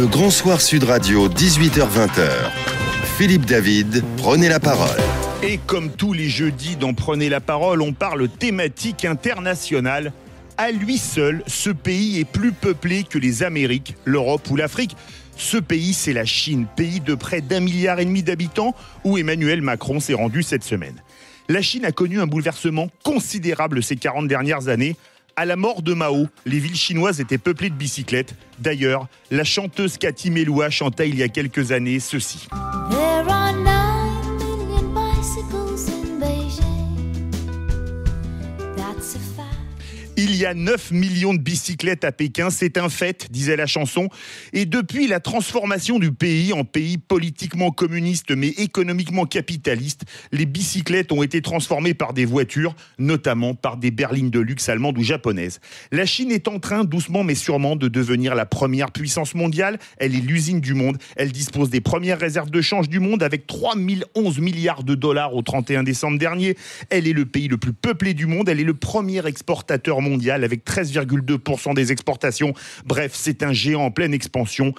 Le Grand Soir Sud Radio, 18h-20h. Philippe David, prenez la parole. Et comme tous les jeudis dans Prenez la parole, on parle thématique internationale. À lui seul, ce pays est plus peuplé que les Amériques, l'Europe ou l'Afrique. Ce pays, c'est la Chine, pays de près d'1,5 milliard d'habitants, où Emmanuel Macron s'est rendu cette semaine. La Chine a connu un bouleversement considérable ces 40 dernières années. À la mort de Mao, les villes chinoises étaient peuplées de bicyclettes. D'ailleurs, la chanteuse Cathy Melua chantait il y a quelques années ceci. There are 9 million bicycles in Beijing. That's a fact. Il y a 9 millions de bicyclettes à Pékin, c'est un fait, disait la chanson. Et depuis la transformation du pays en pays politiquement communiste mais économiquement capitaliste, les bicyclettes ont été transformées par des voitures, notamment par des berlines de luxe allemandes ou japonaises. La Chine est en train, doucement mais sûrement, de devenir la première puissance mondiale. Elle est l'usine du monde. Elle dispose des premières réserves de change du monde avec 3011 milliards de dollars au 31 décembre dernier. Elle est le pays le plus peuplé du monde. Elle est le premier exportateur mondial avec 13,2% des exportations. Bref, c'est un géant en pleine expansion.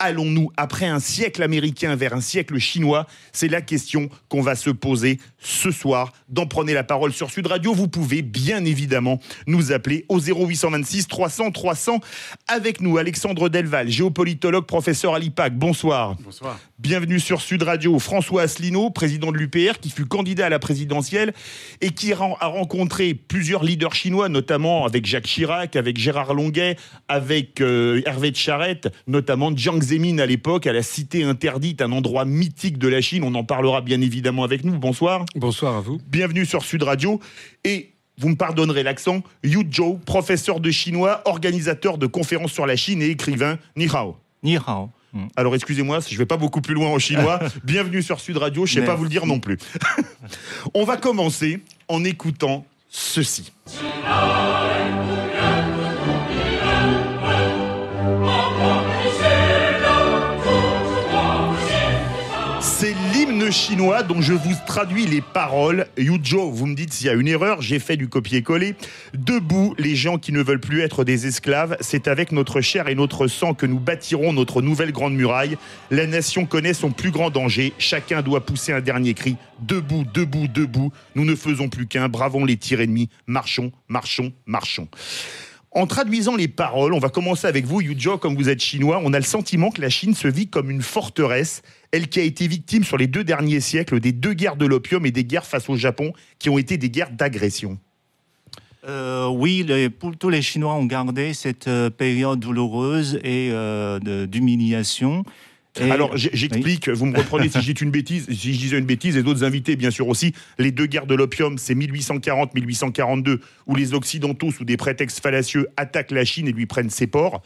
Allons-nous, après un siècle américain, vers un siècle chinois? C'est la question qu'on va se poser ce soir dans Prenez la parole sur Sud Radio. Vous pouvez bien évidemment nous appeler au 0826 300 300. Avec nous, Alexandre Delval, géopolitologue, professeur à l'IPAC. Bonsoir. Bonsoir. Bienvenue sur Sud Radio. François Asselineau, président de l'UPR, qui fut candidat à la présidentielle et qui a rencontré plusieurs leaders chinois, notamment avec Jacques Chirac, avec Gérard Longuet, avec Hervé de Charette, notamment Jiang Zemin à l'époque, à la cité interdite, un endroit mythique de la Chine. On en parlera bien évidemment avec nous. Bonsoir. Bonsoir à vous. Bienvenue sur Sud Radio. Et vous me pardonnerez l'accent, Yu Zhou, professeur de chinois, organisateur de conférences sur la Chine et écrivain. Ni hao. Ni hao. Alors excusez-moi, je ne vais pas beaucoup plus loin en chinois. Bienvenue sur Sud Radio, je ne sais pas vous le dire non plus. On va commencer en écoutant ceci. C'est l'hymne chinois dont je vous traduis les paroles. Yuzhou, vous me dites s'il y a une erreur, j'ai fait du copier-coller. Debout, les gens qui ne veulent plus être des esclaves, c'est avec notre chair et notre sang que nous bâtirons notre nouvelle grande muraille. La nation connaît son plus grand danger, chacun doit pousser un dernier cri. Debout, debout, debout, nous ne faisons plus qu'un, bravons les tirs ennemis, marchons, marchons, marchons. En traduisant les paroles, on va commencer avec vous, Yuzhou, comme vous êtes chinois, on a le sentiment que la Chine se vit comme une forteresse, elle qui a été victime sur les 2 derniers siècles des 2 guerres de l'opium et des guerres face au Japon, qui ont été des guerres d'agression. Oui, tous les Chinois ont gardé cette période douloureuse et d'humiliation. Alors j'explique, vous me reprenez si je disais une bêtise, et d'autres invités bien sûr aussi. Les 2 guerres de l'opium, c'est 1840-1842, où les Occidentaux, sous des prétextes fallacieux, attaquent la Chine et lui prennent ses ports.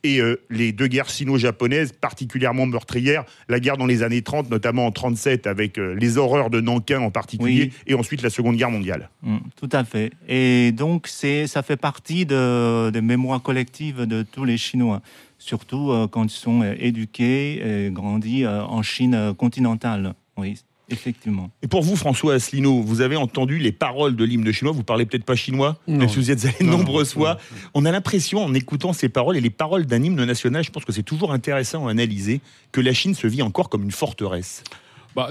Et les 2 guerres sino-japonaises, particulièrement meurtrières, la guerre dans les années 30, notamment en 37, avec les horreurs de Nankin en particulier, oui. Et ensuite la Seconde Guerre mondiale. Tout à fait. Et donc ça fait partie des mémoires collectives de tous les Chinois. Surtout quand ils sont éduqués et grandis en Chine continentale. Oui, effectivement. Et pour vous, François Asselineau, vous avez entendu les paroles de l'hymne chinois. Vous parlez peut-être pas chinois, même si vous y êtes allé de nombreuses fois. On a l'impression, en écoutant ces paroles et les paroles d'un hymne national, je pense que c'est toujours intéressant à analyser, que la Chine se vit encore comme une forteresse.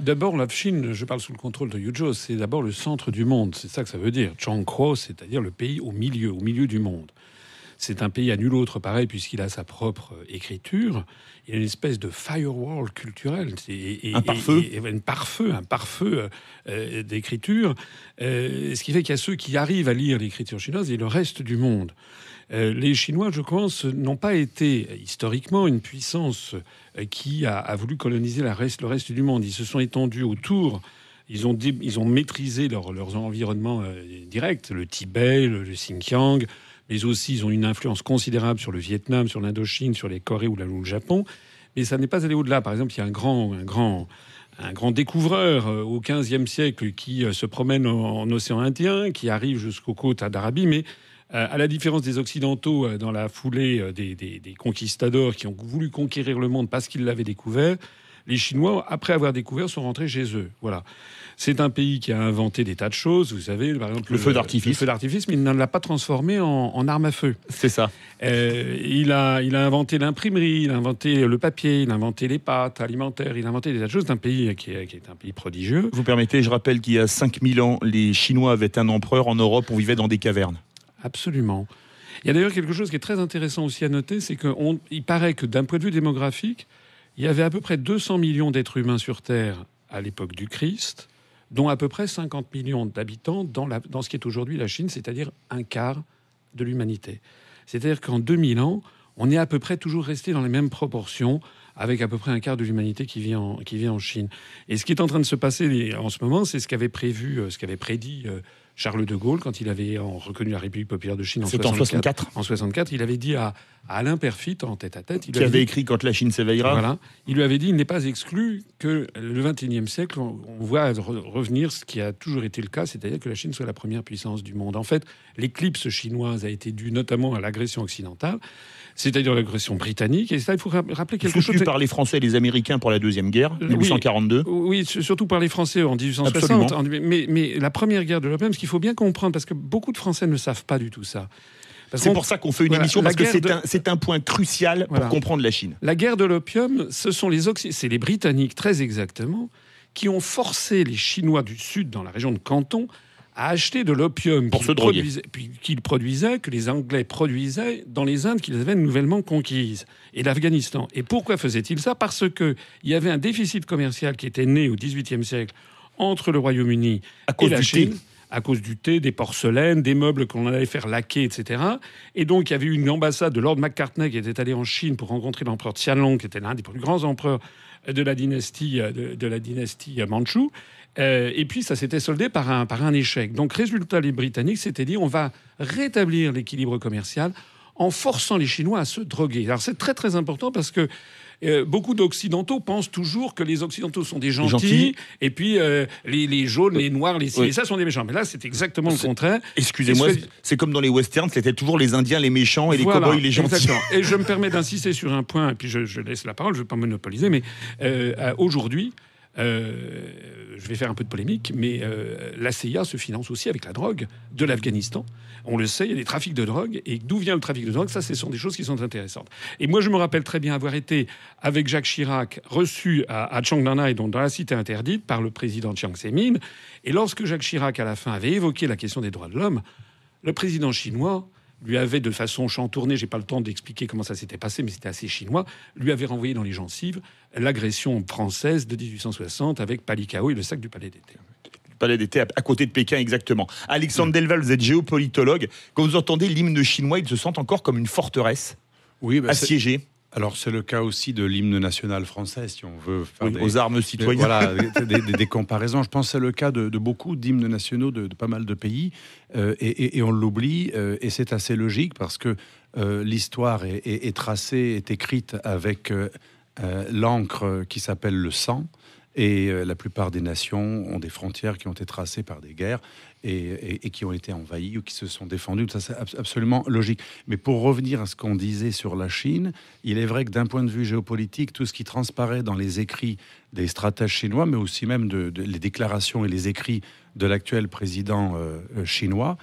D'abord, la Chine, je parle sous le contrôle de Yuzhou, c'est d'abord le centre du monde. C'est ça que ça veut dire. Zhongguo, c'est-à-dire le pays au milieu du monde. C'est un pays à nul autre pareil puisqu'il a sa propre écriture. Il y a une espèce de firewall culturel. Un pare-feu. Un pare-feu d'écriture. Ce qui fait qu'il y a ceux qui arrivent à lire l'écriture chinoise et le reste du monde. Les Chinois, je pense, n'ont pas été historiquement une puissance qui a voulu coloniser le reste du monde. Ils se sont étendus autour. Ils ont maîtrisé leurs environnements directs, le Tibet, le Xinjiang, mais aussi ils ont une influence considérable sur le Vietnam, sur l'Indochine, sur les Corées ou le Japon. Mais ça n'est pas allé au-delà. Par exemple, il y a un grand découvreur au XVe siècle qui se promène en océan Indien, qui arrive jusqu'aux côtes d'Arabie, mais à la différence des Occidentaux, dans la foulée des conquistadors qui ont voulu conquérir le monde parce qu'ils l'avaient découvert, les Chinois, après avoir découvert, sont rentrés chez eux. Voilà. C'est un pays qui a inventé des tas de choses. Vous savez, par exemple... Le feu d'artifice. Le feu d'artifice, mais il ne l'a pas transformé en arme à feu. C'est ça. Il a inventé l'imprimerie, il a inventé le papier, il a inventé les pâtes alimentaires, il a inventé des tas de choses. C'est un pays qui est un pays prodigieux. Vous permettez, je rappelle qu'il y a 5000 ans, les Chinois avaient un empereur. En Europe, on vivait dans des cavernes. Absolument. Il y a d'ailleurs quelque chose qui est très intéressant aussi à noter, c'est qu'il paraît que d'un point de vue démographique, il y avait à peu près 200 millions d'êtres humains sur Terre à l'époque du Christ, dont à peu près 50 millions d'habitants dans ce qui est aujourd'hui la Chine, c'est-à-dire un quart de l'humanité. C'est-à-dire qu'en 2000 ans, on est à peu près toujours resté dans les mêmes proportions, avec à peu près un quart de l'humanité qui vit en Chine. Et ce qui est en train de se passer en ce moment, c'est ce qu'avait prédit Charles de Gaulle quand il avait reconnu la République populaire de Chine en 1964. En 1964, il avait dit à Alain Peyrefitte, en tête-à-tête... Qui avait écrit « Quand la Chine s'éveillera ». Voilà. Il lui avait dit « Il n'est pas exclu que le XXIe siècle, on voit revenir ce qui a toujours été le cas, c'est-à-dire que la Chine soit la première puissance du monde. » En fait, l'éclipse chinoise a été due notamment à l'agression occidentale, c'est-à-dire l'agression britannique. Et ça, il faut rappeler quelque chose... par les Français et les Américains pour la Deuxième Guerre, 1842. Oui, surtout par les Français en 1860. Mais la première guerre de l'opium, ce qu'il faut bien comprendre, parce que beaucoup de Français ne savent pas du tout ça. C'est pour ça qu'on fait une émission, parce que c'est un point crucial pour comprendre la Chine. La guerre de l'opium, c'est les Britanniques, très exactement, qui ont forcé les Chinois du Sud, dans la région de Canton, à acheter de l'opium qu'ils produisaient, que les Anglais produisaient dans les Indes qu'ils avaient nouvellement conquises, et l'Afghanistan. Et pourquoi faisaient-ils ça ? Parce qu'il y avait un déficit commercial qui était né au XVIIIe siècle entre le Royaume-Uni et la Chine. À cause du thé, des porcelaines, des meubles qu'on allait faire laquer, etc. Et donc, il y avait une ambassade de Lord Macartney qui était allé en Chine pour rencontrer l'empereur Qianlong, qui était l'un des plus grands empereurs de la dynastie mandchoue. Et puis, ça s'était soldé par un échec. Donc, résultat, les Britanniques s'étaient dit, on va rétablir l'équilibre commercial en forçant les Chinois à se droguer. Alors, c'est très, très important parce que beaucoup d'Occidentaux pensent toujours que les Occidentaux sont des gentils. Et puis les jaunes, les noirs, les ci, ça sont des méchants. Mais là, c'est exactement le contraire. Excusez-moi, c'est comme dans les westerns, c'était toujours les Indiens les méchants et les cow-boys les gentils. Exactement. Et je me permets d'insister sur un point, et puis je laisse la parole, je ne vais pas monopoliser, mais aujourd'hui, je vais faire un peu de polémique, mais la CIA se finance aussi avec la drogue de l'Afghanistan. On le sait, il y a des trafics de drogue. Et d'où vient le trafic de drogue ? Ça, ce sont des choses qui sont intéressantes. Et moi, je me rappelle très bien avoir été, avec Jacques Chirac, reçu à Chiang-Mai, donc dans la cité interdite, par le président Jiang Zemin. Et lorsque Jacques Chirac, à la fin, avait évoqué la question des droits de l'homme, le président chinois lui avait, de façon chantournée, j'ai pas le temps d'expliquer comment ça s'était passé, mais c'était assez chinois, lui avait renvoyé dans les gencives l'agression française de 1860 avec Palikao et le sac du Palais d'été. Palais d'été à côté de Pékin, exactement. Alexandre Delval, vous êtes géopolitologue. Quand vous entendez l'hymne chinois, il se sent encore comme une forteresse assiégée. Alors, c'est le cas aussi de l'hymne national français, si on veut faire aux armes citoyennes. Des comparaisons. Je pense que c'est le cas de beaucoup d'hymnes nationaux de pas mal de pays. Et on l'oublie. Et c'est assez logique parce que l'histoire est tracée, est écrite avec l'encre qui s'appelle le sang. Et la plupart des nations ont des frontières qui ont été tracées par des guerres et qui ont été envahies ou qui se sont défendues. Ça, c'est absolument logique. Mais pour revenir à ce qu'on disait sur la Chine, il est vrai que d'un point de vue géopolitique, tout ce qui transparaît dans les écrits des stratèges chinois, mais aussi même les déclarations et les écrits de l'actuel président chinois,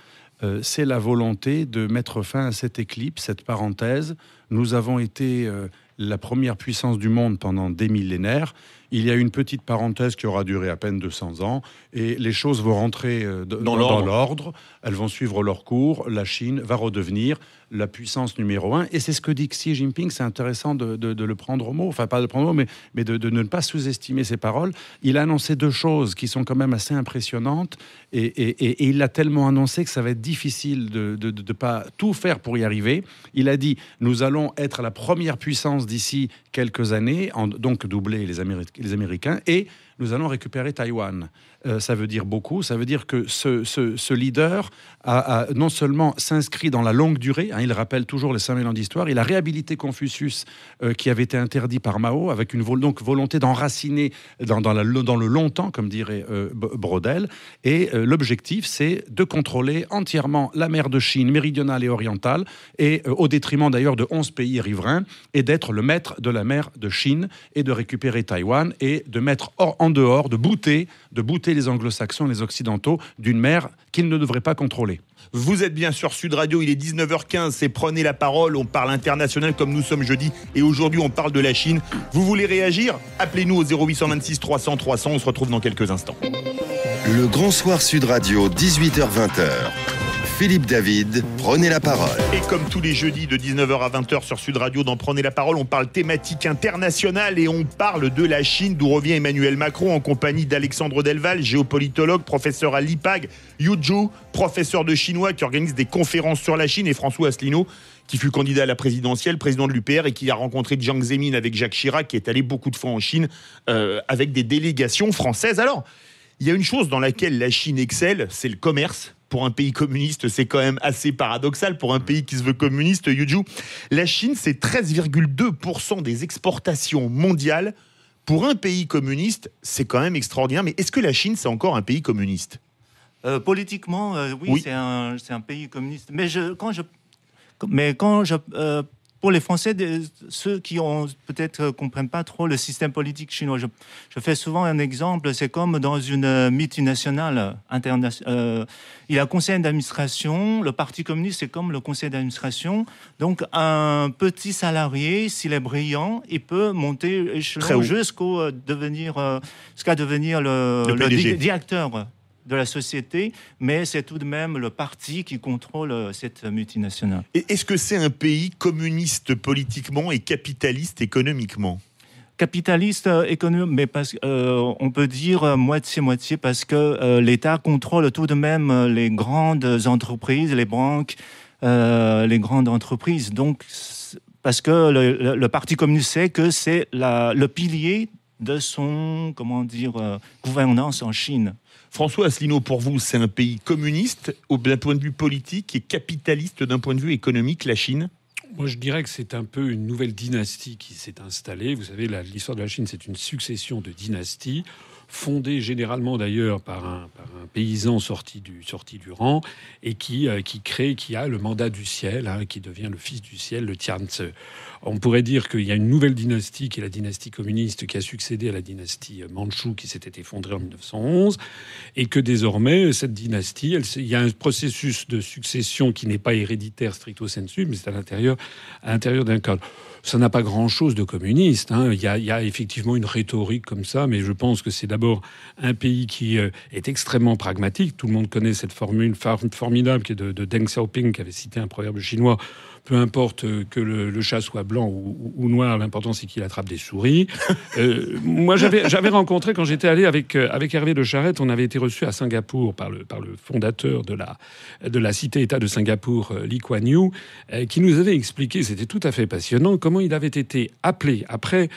c'est la volonté de mettre fin à cette éclipse, cette parenthèse. Nous avons été la première puissance du monde pendant des millénaires. Il y a une petite parenthèse qui aura duré à peine 200 ans et les choses vont rentrer dans l'ordre. Elles vont suivre leur cours. La Chine va redevenir la puissance numéro 1. Et c'est ce que dit Xi Jinping. C'est intéressant de le prendre au mot. Enfin, pas de le prendre au mot, mais de ne pas sous-estimer ses paroles. Il a annoncé deux choses qui sont quand même assez impressionnantes. Et il l'a tellement annoncé que ça va être difficile de pas tout faire pour y arriver. Il a dit, nous allons être la première puissance d'ici quelques années, donc doubler les Américains, et nous allons récupérer Taïwan. Ça veut dire beaucoup. Ça veut dire que ce leader a non seulement s'inscrit dans la longue durée, il rappelle toujours les 5000 ans d'histoire, il a réhabilité Confucius qui avait été interdit par Mao, avec une volonté d'enraciner dans le longtemps, comme dirait Brodel. Et l'objectif, c'est de contrôler entièrement la mer de Chine méridionale et orientale, et au détriment d'ailleurs de 11 pays riverains, et d'être le maître de la mer de Chine, et de récupérer Taïwan, et de mettre en dehors, de bouter les anglo-saxons, les occidentaux, d'une mer qu'ils ne devraient pas contrôler. Vous êtes bien sur Sud Radio, il est 19h15, c'est Prenez la parole, on parle international comme nous sommes jeudi, et aujourd'hui on parle de la Chine. Vous voulez réagir? Appelez-nous au 0826 300 300, on se retrouve dans quelques instants. Le Grand Soir Sud Radio, 18h-20h. Philippe David, prenez la parole. Et comme tous les jeudis de 19h à 20h sur Sud Radio, dans Prenez la parole, on parle thématique internationale et on parle de la Chine, d'où revient Emmanuel Macron en compagnie d'Alexandre Delval, géopolitologue, professeur à l'IPAG, Yu Zhu, professeur de chinois qui organise des conférences sur la Chine, et François Asselineau, qui fut candidat à la présidentielle, président de l'UPR, et qui a rencontré Jiang Zemin avec Jacques Chirac, qui est allé beaucoup de fois en Chine avec des délégations françaises. Alors, il y a une chose dans laquelle la Chine excelle, c'est le commerce. Pour un pays communiste, c'est quand même assez paradoxal. Pour un pays qui se veut communiste, Yu Zhu, la Chine, c'est 13,2% des exportations mondiales. Pour un pays communiste, c'est quand même extraordinaire. Mais est-ce que la Chine, c'est encore un pays communiste ? Politiquement, oui. C'est un pays communiste. Pour les Français, ceux qui comprennent pas trop le système politique chinois, je fais souvent un exemple. C'est comme dans une multinationale internationale. Il y a un conseil d'administration. Le Parti communiste, c'est comme le conseil d'administration. Donc, un petit salarié, s'il est brillant, il peut monter échelon jusqu'à devenir le directeur de la société, mais c'est tout de même le parti qui contrôle cette multinationale. Et est-ce que c'est un pays communiste politiquement et capitaliste économiquement ? Capitaliste économique, mais on peut dire moitié-moitié, parce que l'État contrôle tout de même les grandes entreprises, les banques, les grandes entreprises. Donc, parce que le Parti communiste sait que c'est le pilier de son, gouvernance en Chine. François Asselineau, pour vous, c'est un pays communiste d'un point de vue politique et capitaliste d'un point de vue économique, la Chine ? Moi, je dirais que c'est un peu une nouvelle dynastie qui s'est installée. Vous savez, l'histoire de la Chine, c'est une succession de dynasties, fondée généralement d'ailleurs par un paysan sorti du rang, et qui a le mandat du ciel, qui devient le fils du ciel, le Tianzi. On pourrait dire qu'il y a une nouvelle dynastie, qui est la dynastie communiste, qui a succédé à la dynastie mandchoue, qui s'était effondrée en 1911, et que désormais, cette dynastie, il y a un processus de succession qui n'est pas héréditaire stricto sensu, mais c'est à l'intérieur d'un cadre. Ça n'a pas grand-chose de communiste. Il y a effectivement une rhétorique comme ça, mais je pense que c'est d'abord un pays qui est extrêmement pragmatique. Tout le monde connaît cette formule formidable qui est de Deng Xiaoping, qui avait cité un proverbe chinois. Peu importe que le chat soit blanc ou noir, l'important c'est qu'il attrape des souris. Moi, j'avais rencontré, quand j'étais allé avec Hervé de Charette, on avait été reçu à Singapour par le fondateur de la cité-État de Singapour, Lee Kuan Yew, qui nous avait expliqué, c'était tout à fait passionnant, comment il avait été appelé après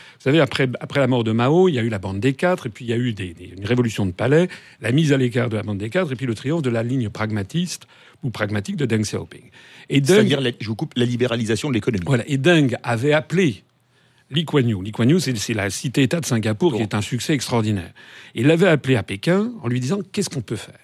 la mort de Mao, il y a eu la bande des quatre, et puis il y a eu une révolution de palais, la mise à l'écart de la bande des quatre, et puis le triomphe de la ligne pragmatique de Deng Xiaoping. C'est-à-dire, la libéralisation de l'économie. Voilà. Et Deng avait appelé Lee Kuan Yew. Lee Kuan Yew, c'est la cité-État de Singapour qui est un succès extraordinaire. Il l'avait appelé à Pékin en lui disant « Qu'est-ce qu'on peut faire ?»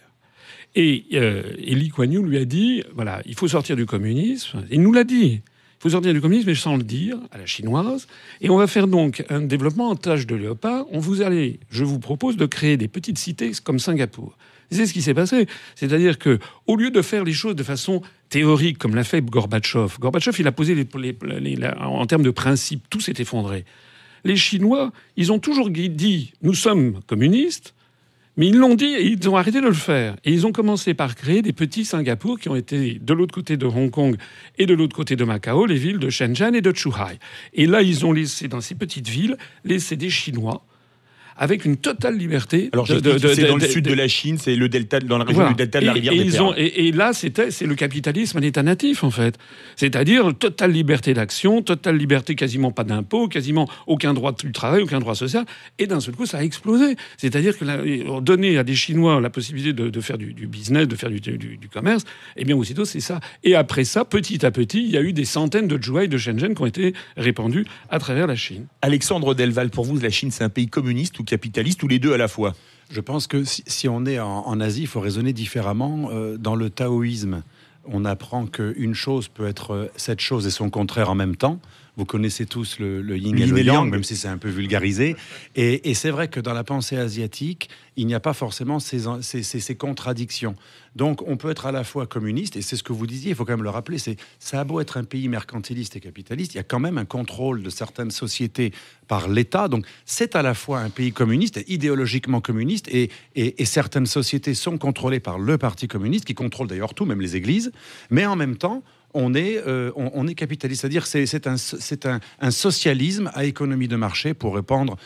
Et Lee Kuan Yew lui a dit « Voilà, il faut sortir du communisme. » Il nous l'a dit. Il faut sortir du communisme, mais sans le dire, à la chinoise. Et on va faire donc un développement en tâche de léopard. Je vous propose de créer des petites cités comme Singapour. C'est ce qui s'est passé. C'est-à-dire que, au lieu de faire les choses de façon théorique, comme l'a fait Gorbatchev, il a posé en termes de principe, tout s'est effondré. Les Chinois, ils ont toujours dit « nous sommes communistes », mais ils l'ont dit et ils ont arrêté de le faire. Et ils ont commencé par créer des petits Singapour qui ont été de l'autre côté de Hong Kong et de l'autre côté de Macao, les villes de Shenzhen et de Zhuhai. Et là, ils ont laissé, dans ces petites villes, des Chinois avec une totale liberté. Alors, c'est dans le sud de la Chine, c'est le delta, dans la région du delta de la rivière des Perles. Et là, c'est le capitalisme à l'état natif, en fait. C'est-à-dire totale liberté d'action, totale liberté, quasiment pas d'impôts, quasiment aucun droit du travail, aucun droit social. Et d'un seul coup, ça a explosé. C'est-à-dire que donner à des Chinois la possibilité de faire du business, de faire du commerce, eh bien, aussitôt, c'est ça. Et après ça, petit à petit, il y a eu des centaines de Zhuhai de Shenzhen qui ont été répandus à travers la Chine. Alexandre Delval, pour vous, la Chine, c'est un pays communiste ou capitaliste, ou les deux à la fois? Je pense que si on est en Asie, il faut raisonner différemment. Dans le taoïsme, on apprend qu'une chose peut être cette chose et son contraire en même temps. Vous connaissez tous le yin et le yang, même si c'est un peu vulgarisé. Et c'est vrai que dans la pensée asiatique, il n'y a pas forcément ces contradictions. Donc on peut être à la fois communiste, et c'est ce que vous disiez, il faut quand même le rappeler, ça a beau être un pays mercantiliste et capitaliste, il y a quand même un contrôle de certaines sociétés par l'État. Donc c'est à la fois un pays communiste, idéologiquement communiste, et certaines sociétés sont contrôlées par le Parti communiste, qui contrôle d'ailleurs tout, même les églises, mais en même temps, on est capitaliste, c'est-à-dire c'est un socialisme à économie de marché, pour reprendre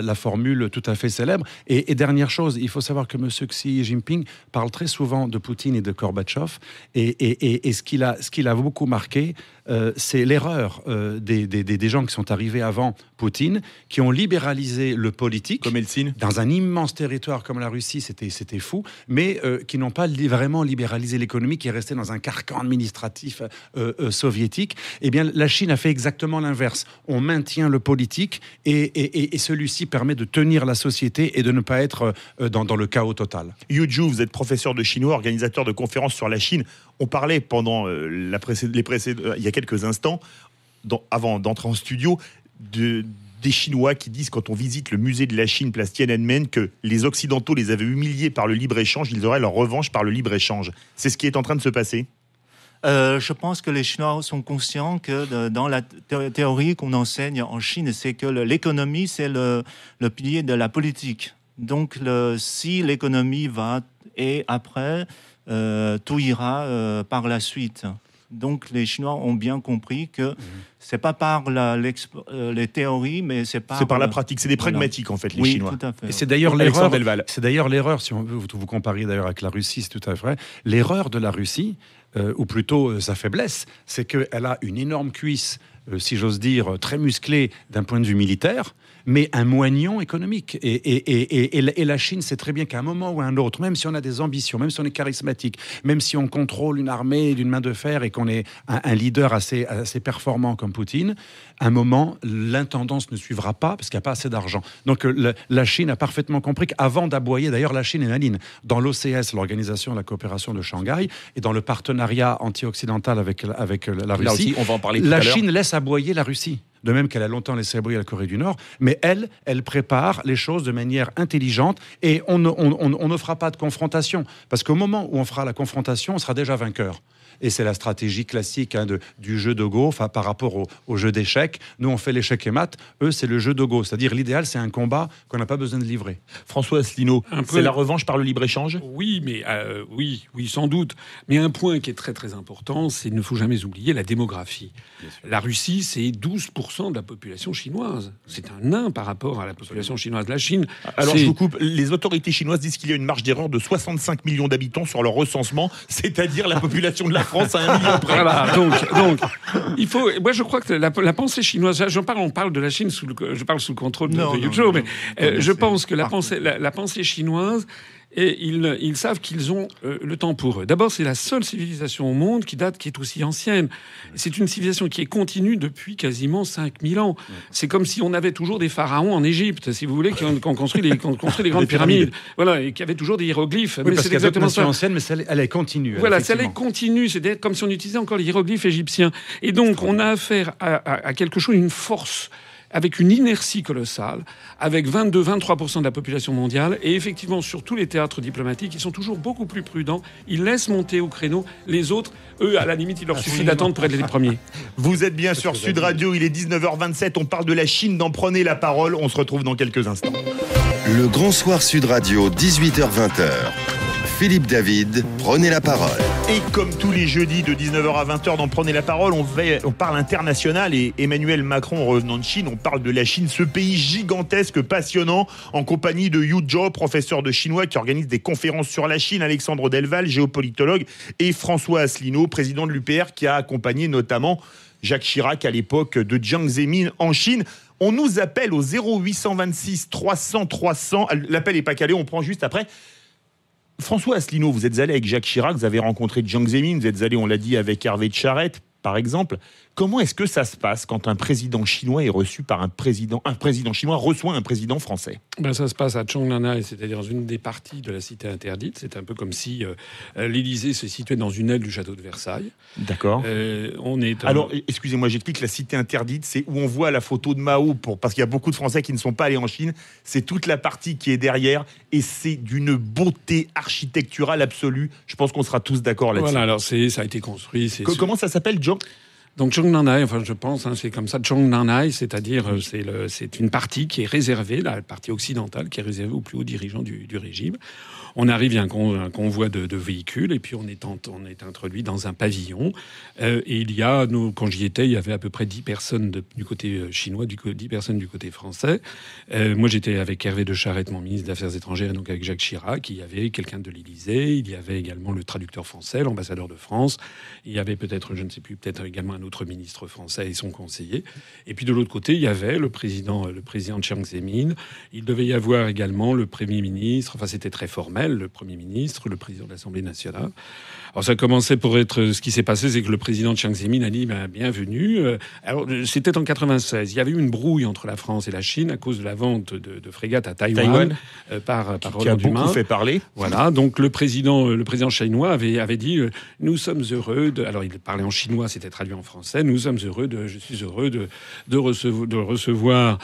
la formule tout à fait célèbre. Et dernière chose, il faut savoir que M. Xi Jinping parle très souvent de Poutine et de Gorbatchev, et ce qu'il a beaucoup marqué, c'est l'erreur des gens qui sont arrivés avant Poutine, qui ont libéralisé le politique, comme Helsinki, dans un immense territoire comme la Russie, c'était fou, mais qui n'ont pas vraiment libéralisé l'économie, qui est restée dans un carcan administratif soviétique. Eh bien, la Chine a fait exactement l'inverse. On maintient le politique, et celui-ci permet de tenir la société et de ne pas être dans le chaos total. Yu Zhu, vous êtes professeur de chinois, organisateur de conférences sur la Chine. On parlait pendant il y a quelques instants, avant d'entrer en studio, des Chinois qui disent, quand on visite le musée de la Chine, place Tiananmen, que les Occidentaux les avaient humiliés par le libre-échange, ils auraient leur revanche par le libre-échange. C'est ce qui est en train de se passer? Je pense que les Chinois sont conscients que dans la théorie qu'on enseigne en Chine, c'est que l'économie, c'est le pilier de la politique. Donc, si l'économie va, et après, tout ira par la suite. Donc, les Chinois ont bien compris que c'est pas par les théories, mais c'est par la pratique. C'est des pragmatiques, en fait, les Chinois. Tout à fait. Et c'est d'ailleurs l'erreur. C'est d'ailleurs l'erreur, si vous comparez d'ailleurs avec la Russie, c'est tout à fait vrai. L'erreur de la Russie, ou plutôt sa faiblesse, c'est qu'elle a une énorme cuisse, si j'ose dire, très musclée d'un point de vue militaire, mais un moignon économique. Et la Chine sait très bien qu'à un moment ou à un autre, même si on a des ambitions, même si on est charismatique, même si on contrôle une armée d'une main de fer et qu'on est un leader assez performant comme Poutine, à un moment, l'intendance ne suivra pas parce qu'il n'y a pas assez d'argent. Donc la Chine a parfaitement compris qu'avant d'aboyer, d'ailleurs la Chine est maline, dans l'OCS, l'Organisation de la coopération de Shanghai, et dans le partenariat anti-occidental avec la Russie, là aussi, on va en parler tout à l'heure. La Chine laisse aboyer la Russie. De même qu'elle a longtemps laissé aboyer la Corée du Nord, mais elle prépare les choses de manière intelligente, et on ne fera pas de confrontation, parce qu'au moment où on fera la confrontation, on sera déjà vainqueur. Et c'est la stratégie classique du jeu de Go, par rapport au jeu d'échecs. Nous, on fait l'échec et mat. Eux, c'est le jeu de Go. C'est-à-dire, l'idéal, c'est un combat qu'on n'a pas besoin de livrer. François Asselineau, c'est la revanche par le libre-échange? Oui, mais oui, sans doute. Mais un point qui est très, très important, c'est qu'il ne faut jamais oublier la démographie. La Russie, c'est 12% de la population chinoise. C'est un nain par rapport à la population chinoise. La Chine... Alors, je vous coupe. Les autorités chinoises disent qu'il y a une marge d'erreur de 65 millions d'habitants sur leur recensement, c'est-à-dire la population de la France à 1 million près. Voilà, donc, il faut. Moi, je crois que la pensée chinoise. On parle de la Chine je parle sous le contrôle de Yu Zhu, mais je pense que la pensée chinoise. Et ils savent qu'ils ont le temps pour eux. D'abord, c'est la seule civilisation au monde qui est aussi ancienne. C'est une civilisation qui est continue depuis quasiment 5000 ans. C'est comme si on avait toujours des pharaons en Égypte, si vous voulez, qui ont construit les grandes pyramides. Voilà, et qui avaient toujours des hiéroglyphes. Oui, mais parce c'est exactement ça. Ancienne, mais elle est continue. Voilà, elle est continue. C'est comme si on utilisait encore les hiéroglyphes égyptiens. Et donc, on a affaire à quelque chose, une force, avec une inertie colossale, avec 22-23% de la population mondiale, et effectivement, sur tous les théâtres diplomatiques, ils sont toujours beaucoup plus prudents, ils laissent monter au créneau, les autres, eux, à la limite, il leur suffit d'attendre pour être les premiers. Vous êtes bien sur Sud Radio, il est 19h27, on parle de la Chine, dans Prenez la parole, on se retrouve dans quelques instants. Le Grand Soir Sud Radio, 18h-20h. Philippe David, prenez la parole. Et comme tous les jeudis de 19h à 20h dans Prenez la parole, on parle international et Emmanuel Macron, revenant de Chine, on parle de la Chine, ce pays gigantesque, passionnant, en compagnie de Yu Zhou, professeur de chinois qui organise des conférences sur la Chine, Alexandre Delval, géopolitologue, et François Asselineau, président de l'UPR, qui a accompagné notamment Jacques Chirac à l'époque de Jiang Zemin en Chine. On nous appelle au 0826 300 300. L'appel n'est pas calé, on prend juste après. François Asselineau, vous êtes allé avec Jacques Chirac, vous avez rencontré Jiang Zemin, vous êtes allé, on l'a dit, avec Hervé de Charette, par exemple. Comment est-ce que ça se passe quand un président chinois est reçu par un président chinois reçoit un président français? Ça se passe à Zhongnanhai, c'est-à-dire dans une des parties de la cité interdite. C'est un peu comme si l'Élysée se situait dans une aile du château de Versailles. D'accord. Alors, excusez-moi, j'explique, la cité interdite, c'est où on voit la photo de Mao, parce qu'il y a beaucoup de Français qui ne sont pas allés en Chine. C'est toute la partie qui est derrière, et c'est d'une beauté architecturale absolue. Je pense qu'on sera tous d'accord là-dessus. Voilà, alors ça a été construit. Comment ça s'appelle, John? Donc Zhongnanhai, je pense, c'est comme ça, Zhongnanhai, c'est-à-dire c'est une partie qui est réservée, la partie occidentale, qui est réservée aux plus hauts dirigeants du régime. On arrive, il y a un convoi de véhicules, et puis on est introduit dans un pavillon. Et il y a, quand j'y étais, il y avait à peu près 10 personnes du côté chinois, 10 personnes du côté français. Moi, j'étais avec Hervé de Charette, mon ministre des Affaires étrangères, et donc avec Jacques Chirac. Il y avait quelqu'un de l'Élysée, il y avait également le traducteur français, l'ambassadeur de France. Il y avait peut-être, je ne sais plus, peut-être également un autre ministre français et son conseiller. Et puis de l'autre côté, il y avait le président Jiang Zemin. Il devait y avoir également le Premier ministre. Enfin, c'était très formel. Le Premier ministre, le président de l'Assemblée nationale. Alors ça commençait pour être... Ce qui s'est passé, c'est que le président Jiang Zemin a dit bienvenue. Alors c'était en 96. Il y avait eu une brouille entre la France et la Chine à cause de la vente de frégates à Taïwan par qui a beaucoup fait parler. Voilà. Donc le président chinois avait dit nous sommes heureux de... Alors il parlait en chinois, c'était traduit en français. Je suis heureux de recevoir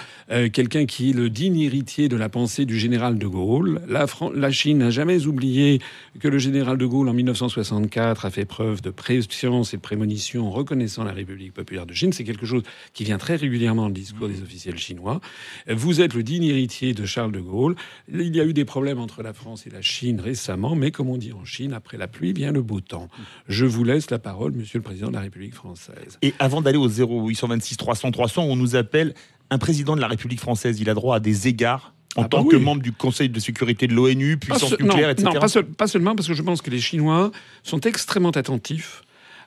quelqu'un qui est le digne héritier de la pensée du général de Gaulle. La Chine n'a jamais oublié que le général de Gaulle en 1964 a fait preuve de préscience et de prémonition en reconnaissant la République populaire de Chine. C'est quelque chose qui vient très régulièrement dans le discours des officiels chinois. Vous êtes le digne héritier de Charles de Gaulle. Il y a eu des problèmes entre la France et la Chine récemment, mais comme on dit en Chine, après la pluie vient le beau temps. Je vous laisse la parole, monsieur le président de la République française. Et avant d'aller au 0826 300 300, on nous appelle un président de la République française. Il a droit à des égards en tant que membre du Conseil de sécurité de l'ONU, puissance nucléaire, etc. Non, pas seulement, parce que je pense que les Chinois sont extrêmement attentifs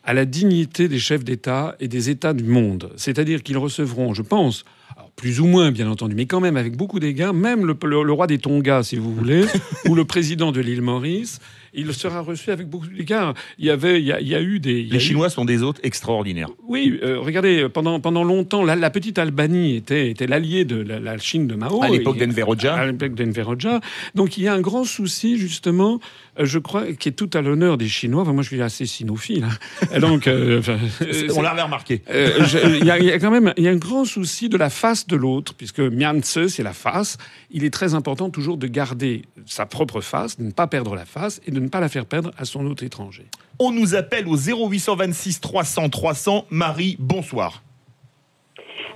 à la dignité des chefs d'État et des États du monde. C'est-à-dire qu'ils recevront, je pense, alors plus ou moins bien entendu, mais quand même avec beaucoup d'égards, même le roi des Tonga, si vous voulez, ou le président de l'île Maurice, il sera reçu avec beaucoup d'égards. Il y a eu des... Les Chinois sont des hôtes extraordinaires. Oui, regardez, pendant longtemps, la petite Albanie était l'allié de la Chine de Mao. À l'époque d'Enver Hoxha. Donc il y a un grand souci, justement, je crois, qui est tout à l'honneur des Chinois. Enfin, moi, je suis assez sinophile. Hein. Donc, on l'avait remarqué. Il y a quand même un grand souci de la face de l'autre, puisque Mianzi, c'est la face. Il est très important toujours de garder sa propre face, de ne pas perdre la face et de ne pas la faire perdre à son hôte étranger. On nous appelle au 0826 300 300. Marie, bonsoir.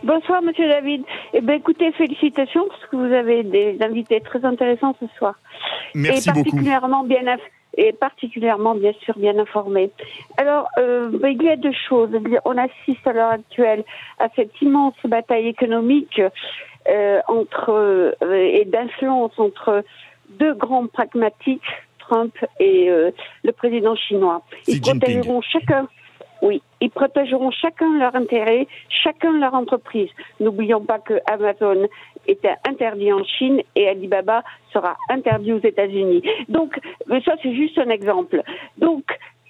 Bonsoir, monsieur David. Eh bien, écoutez, félicitations, parce que vous avez des invités très intéressants ce soir. Merci beaucoup. Et particulièrement, bien sûr, bien informés. Alors, il y a deux choses. On assiste à l'heure actuelle à cette immense bataille économique et d'influence entre deux grands pragmatiques, Trump et le président chinois. Ils protégeront chacun leur intérêt, chacun leur entreprise. N'oublions pas que Amazon était interdit en Chine et Alibaba sera interdit aux États-Unis. Donc, ça c'est juste un exemple. Donc,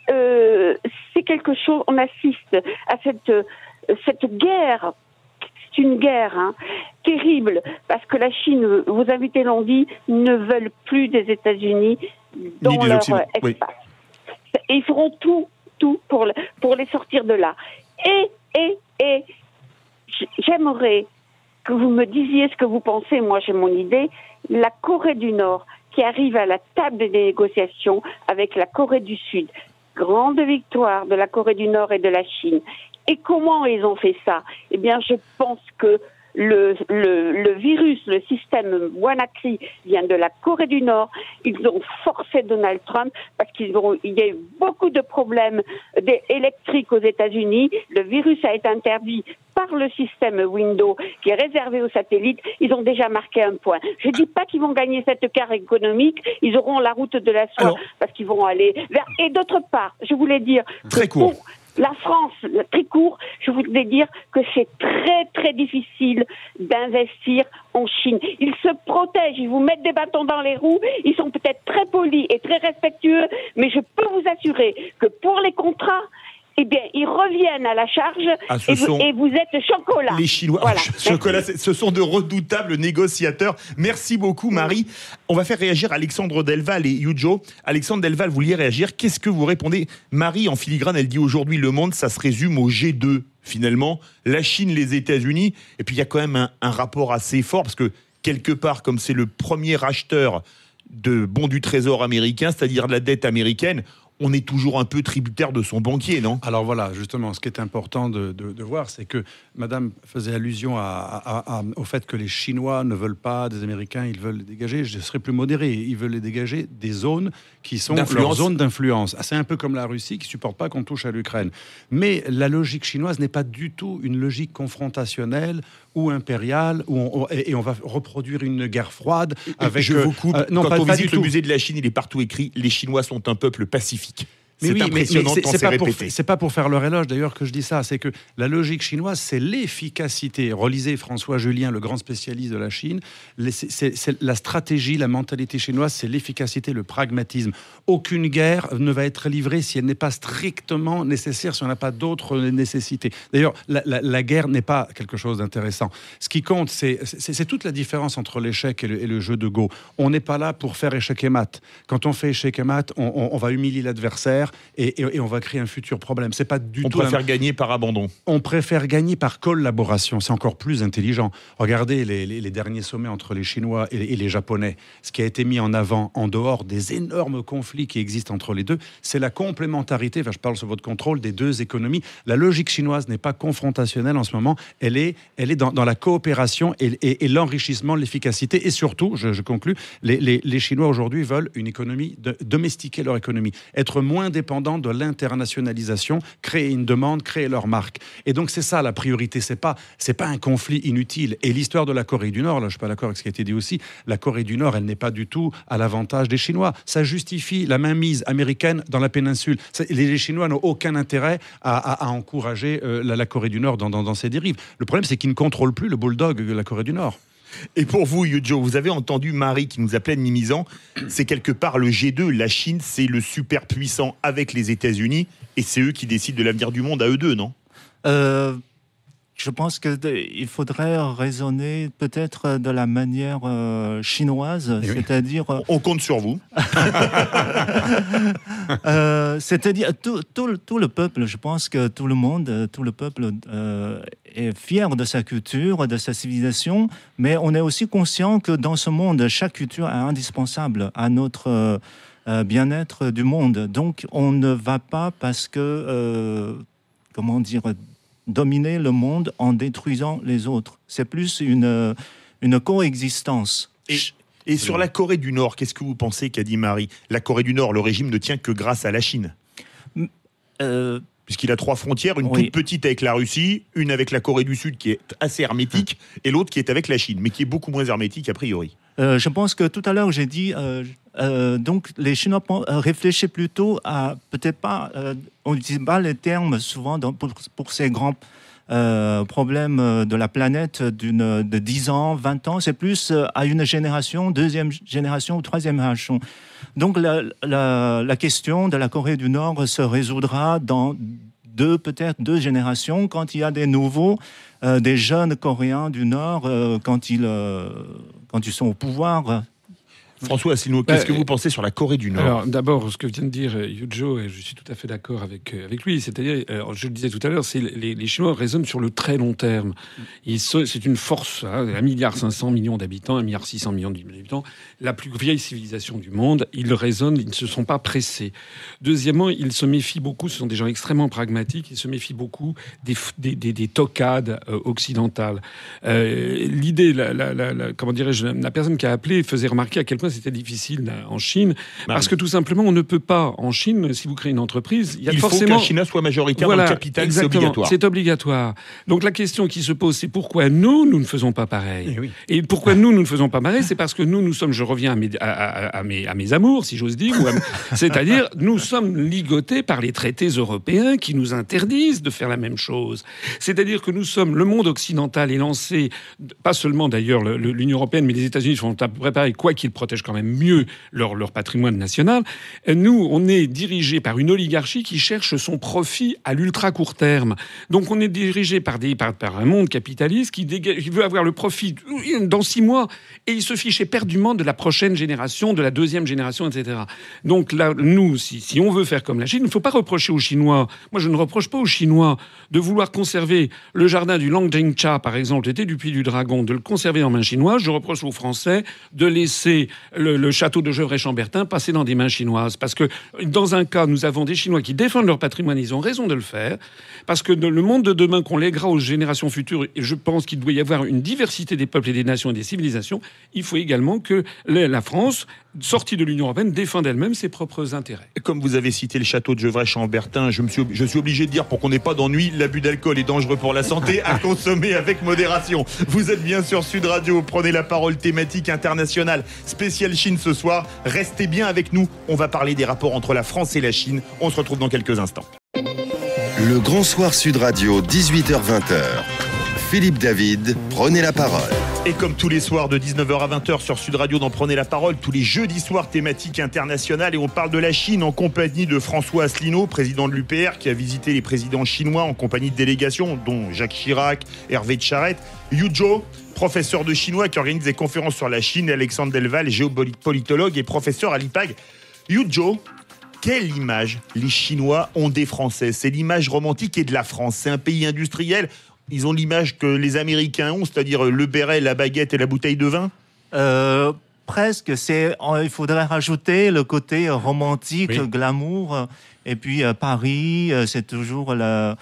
c'est quelque chose, on assiste à cette guerre. C'est une guerre terrible, parce que la Chine, vos invités l'ont dit, ne veulent plus des États-Unis dans leur espace. Oui. Et ils feront tout pour les sortir de là. Et j'aimerais que vous me disiez ce que vous pensez. Moi, j'ai mon idée. La Corée du Nord, qui arrive à la table des négociations avec la Corée du Sud. Grande victoire de la Corée du Nord et de la Chine. Et comment ils ont fait ça? Eh bien, je pense que le virus, le système WannaCry vient de la Corée du Nord. Ils ont forcé Donald Trump parce il y a eu beaucoup de problèmes électriques aux États-Unis. Le virus a été interdit par le système Windows qui est réservé aux satellites. Ils ont déjà marqué un point. Je ne dis pas qu'ils vont gagner cette carte économique. Ils auront la route de la soie parce qu'ils vont aller vers... Et d'autre part, je voulais dire... Très court. Pour la France, très court, je voulais dire que c'est très très difficile d'investir en Chine. Ils se protègent, ils vous mettent des bâtons dans les roues, ils sont peut-être très polis et très respectueux, mais je peux vous assurer que pour les contrats, eh bien, ils reviennent à la charge et vous êtes chocolat. Les Chinois, voilà. Chocolat, ce sont de redoutables négociateurs. Merci beaucoup, Marie. On va faire réagir Alexandre Delval et Yujo. Alexandre Delval, vous vouliez réagir. Qu'est-ce que vous répondez? Marie, en filigrane, elle dit aujourd'hui, le monde, ça se résume au G2, finalement. La Chine, les États-Unis. Et puis, il y a quand même un rapport assez fort, parce que, quelque part, comme c'est le premier acheteur de bons du trésor américain, c'est-à-dire de la dette américaine, on est toujours un peu tributaire de son banquier, non? Alors voilà, justement, ce qui est important de voir, c'est que Madame faisait allusion au fait que les Chinois ne veulent pas des Américains, ils veulent les dégager. Je serais plus modéré, ils veulent les dégager des zones qui sont leurs zones d'influence. C'est un peu comme la Russie qui ne supporte pas qu'on touche à l'Ukraine. Mais la logique chinoise n'est pas du tout une logique confrontationnelle ou impériale, et on va reproduire une guerre froide avec... Je vous coupe. Non, quand pas, on pas visite du le tout. musée de la Chine, il est partout écrit « Les Chinois sont un peuple pacifique ». Mais C'est impressionnant quand c'est répété. C'est pas pour faire leur éloge d'ailleurs que je dis ça, c'est que la logique chinoise, c'est l'efficacité. Relisez François Julien, le grand spécialiste de la Chine. C'est la stratégie, la mentalité chinoise, c'est l'efficacité, le pragmatisme. Aucune guerre ne va être livrée si elle n'est pas strictement nécessaire, si on n'a pas d'autres nécessités. D'ailleurs, la guerre n'est pas quelque chose d'intéressant. Ce qui compte, c'est toute la différence entre l'échec et le jeu de Go. On n'est pas là pour faire échec et mat. Quand on fait échec et mat, on va humilier l'adversaire et on va créer un futur problème. C'est pas du On tout. préfère gagner par abandon. On préfère gagner par collaboration. C'est encore plus intelligent. Regardez les derniers sommets entre les Chinois et les Japonais. Ce qui a été mis en avant, en dehors des énormes conflits qui existent entre les deux, c'est la complémentarité, je parle sous votre contrôle, des deux économies. La logique chinoise n'est pas confrontationnelle en ce moment. Elle est dans la coopération et l'enrichissement, l'efficacité. Et surtout, je conclus, les Chinois aujourd'hui veulent une économie, domestiquer leur économie, être moins dépendants de l'internationalisation, créer une demande, créer leur marque. Et donc c'est ça la priorité, c'est pas un conflit inutile. Et l'histoire de la Corée du Nord, là je suis pas d'accord avec ce qui a été dit aussi, la Corée du Nord, elle n'est pas du tout à l'avantage des Chinois. Ça justifie la mainmise américaine dans la péninsule. Les Chinois n'ont aucun intérêt à encourager la Corée du Nord dans ses dérives. Le problème, c'est qu'ils ne contrôlent plus le bulldog de la Corée du Nord. Et pour vous, Yujo, vous avez entendu Marie qui nous appelait de Mimizan. C'est quelque part le G2. La Chine, c'est le superpuissant avec les États-Unis. Et c'est eux qui décident de l'avenir du monde à eux deux, non? Je pense qu'il faudrait raisonner peut-être de la manière chinoise, oui. C'est-à-dire... On compte sur vous. C'est-à-dire tout le peuple, je pense que tout le peuple est fier de sa culture, de sa civilisation, mais on est aussi conscient que dans ce monde, chaque culture est indispensable à notre bien-être du monde. Donc on ne va pas parce que... dominer le monde en détruisant les autres. C'est plus une coexistence. Et sur la Corée du Nord, qu'est-ce que vous pensez qu'a dit Marie? La Corée du Nord, le régime ne tient que grâce à la Chine. Puisqu'il a 3 frontières, une toute petite avec la Russie, une avec la Corée du Sud qui est assez hermétique, et l'autre qui est avec la Chine, mais qui est beaucoup moins hermétique a priori. Je pense que tout à l'heure, j'ai dit... donc, les Chinois réfléchissent plutôt à... Peut-être pas... on n'utilise pas les termes souvent pour ces grands problèmes de la planète de 10 ans, 20 ans. C'est plus à une génération, deuxième génération ou troisième génération. Donc, la question de la Corée du Nord se résoudra dans peut-être deux générations, quand il y a des nouveaux, des jeunes Coréens du Nord, quand ils sont au pouvoir. François Asselineau, qu'est-ce que vous pensez sur la Corée du Nord? Alors d'abord, ce que vient de dire Yujo, et je suis tout à fait d'accord avec lui, c'est-à-dire, je le disais tout à l'heure, les Chinois raisonnent sur le très long terme. C'est une force, 1,5 milliard d'habitants, 1,6 milliard d'habitants, la plus vieille civilisation du monde. Ils raisonnent, ils ne se sont pas pressés. Deuxièmement, ils se méfient beaucoup, ce sont des gens extrêmement pragmatiques, ils se méfient beaucoup des tocades occidentales. L'idée, comment dirais-je, la personne qui a appelé faisait remarquer à quel point c'était difficile en Chine, parce que tout simplement, on ne peut pas, en Chine, si vous créez une entreprise, il faut que la Chine soit majoritaire dans le capital, c'est obligatoire. C'est obligatoire. Donc la question qui se pose, c'est pourquoi nous ne faisons pas pareil. Et pourquoi nous ne faisons pas pareil, c'est parce que nous sommes, je reviens à mes amours, si j'ose dire, c'est-à-dire, nous sommes ligotés par les traités européens qui nous interdisent de faire la même chose. C'est-à-dire que le monde occidental est lancé, pas seulement d'ailleurs l'Union européenne, mais les États-Unis font à peu près pareil, quoi qu'ils protègent quand même mieux leur patrimoine national. Nous, on est dirigé par une oligarchie qui cherche son profit à l'ultra court terme. Donc on est dirigé par un monde capitaliste qui veut avoir le profit dans 6 mois et il se fiche éperdument de la prochaine génération, de la deuxième génération, etc. Donc là, nous, si on veut faire comme la Chine, il ne faut pas reprocher aux Chinois. Moi, je ne reproche pas aux Chinois de vouloir conserver le jardin du Langjingcha, par exemple, était du Puy du Dragon, de le conserver en main chinoise. Je reproche aux Français de laisser le château de Gevrey-Chambertin passer dans des mains chinoises. Parce que dans un cas, nous avons des Chinois qui défendent leur patrimoine, ils ont raison de le faire, parce que dans le monde de demain qu'on lèguera aux générations futures, et je pense qu'il doit y avoir une diversité des peuples et des nations et des civilisations, il faut également que la France, sortie de l'Union européenne, défende elle-même ses propres intérêts. Comme vous avez cité le château de Gevrey-Chambertin, je suis obligé de dire, pour qu'on n'ait pas d'ennui, l'abus d'alcool est dangereux pour la santé, à consommer avec modération. Vous êtes bien sur Sud Radio, prenez la parole, thématique internationale, spéciale Chine ce soir. Restez bien avec nous, on va parler des rapports entre la France et la Chine. On se retrouve dans quelques instants. Le Grand Soir Sud Radio, 18h-20h. Philippe David, prenez la parole. Et comme tous les soirs de 19h à 20h sur Sud Radio dans Prenez la parole, tous les jeudis soirs thématiques internationales, et on parle de la Chine en compagnie de François Asselineau, président de l'UPR, qui a visité les présidents chinois en compagnie de délégations, dont Jacques Chirac, Hervé de Charette, Yujo, professeur de chinois qui organise des conférences sur la Chine, et Alexandre Delval, géopolitologue et professeur à l'IPAG. Yujo, quelle image les Chinois ont des Français? C'est l'image romantique et de la France. C'est un pays industriel. Ils ont l'image que les Américains ont, c'est-à-dire le béret, la baguette et la bouteille de vin? Presque. Il faudrait rajouter le côté romantique, glamour. Et puis Paris, c'est toujours la